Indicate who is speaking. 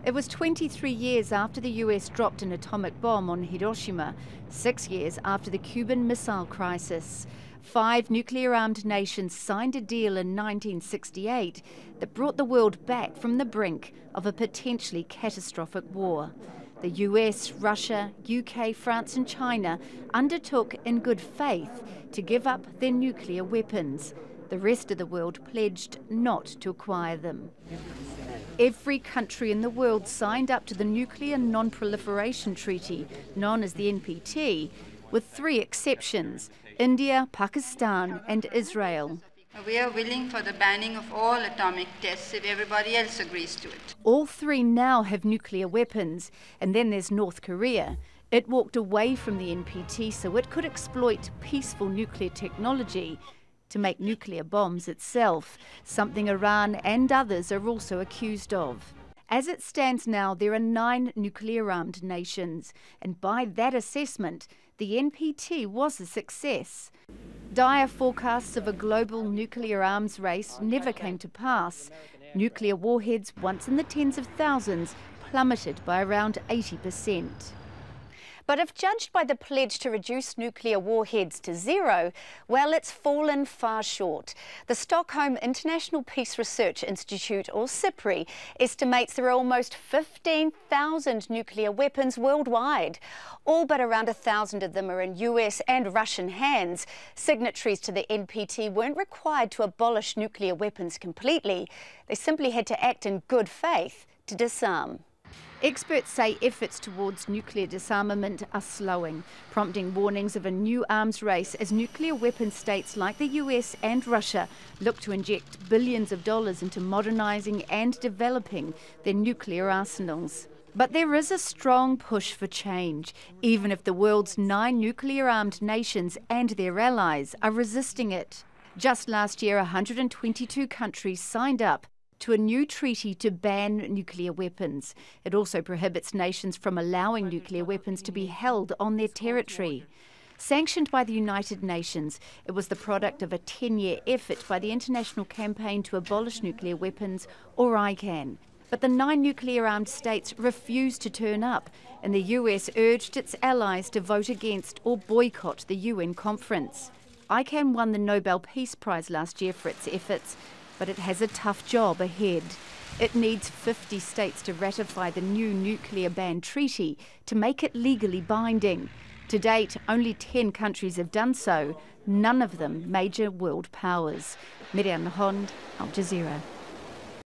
Speaker 1: It was 23 years after the US dropped an atomic bomb on Hiroshima, 6 years after the Cuban Missile Crisis. 5 nuclear-armed nations signed a deal in 1968 that brought the world back from the brink of a potentially catastrophic war. The US, Russia, UK, France and China undertook in good faith to give up their nuclear weapons. The rest of the world pledged not to acquire them. Every country in the world signed up to the Nuclear Non-Proliferation Treaty, known as the NPT, with 3 exceptions: India, Pakistan and Israel.
Speaker 2: We are willing for the banning of all atomic tests if everybody else agrees to it.
Speaker 1: All 3 now have nuclear weapons, and then there's North Korea. It walked away from the NPT so it could exploit peaceful nuclear technology to make nuclear bombs itself, something Iran and others are also accused of. As it stands now, there are 9 nuclear-armed nations, and by that assessment, the NPT was a success. Dire forecasts of a global nuclear arms race never came to pass. Nuclear warheads, once in the tens of thousands, plummeted by around 80%. But if judged by the pledge to reduce nuclear warheads to 0, well, it's fallen far short. The Stockholm International Peace Research Institute, or SIPRI, estimates there are almost 15,000 nuclear weapons worldwide. All but around 1,000 of them are in US and Russian hands. Signatories to the NPT weren't required to abolish nuclear weapons completely. They simply had to act in good faith to disarm. Experts say efforts towards nuclear disarmament are slowing, prompting warnings of a new arms race as nuclear weapon states like the US and Russia look to inject billions of dollars into modernising and developing their nuclear arsenals. But there is a strong push for change, even if the world's 9 nuclear-armed nations and their allies are resisting it. Just last year, 122 countries signed up to a new treaty to ban nuclear weapons. It also prohibits nations from allowing nuclear weapons to be held on their territory. Sanctioned by the United Nations, it was the product of a 10-year effort by the International Campaign to Abolish Nuclear Weapons, or ICAN. But the 9 nuclear-armed states refused to turn up, and the US urged its allies to vote against or boycott the UN conference. ICAN won the Nobel Peace Prize last year for its efforts, but it has a tough job ahead. It needs 50 states to ratify the new nuclear ban treaty to make it legally binding. To date, only 10 countries have done so, none of them major world powers. Mereana, Al Jazeera.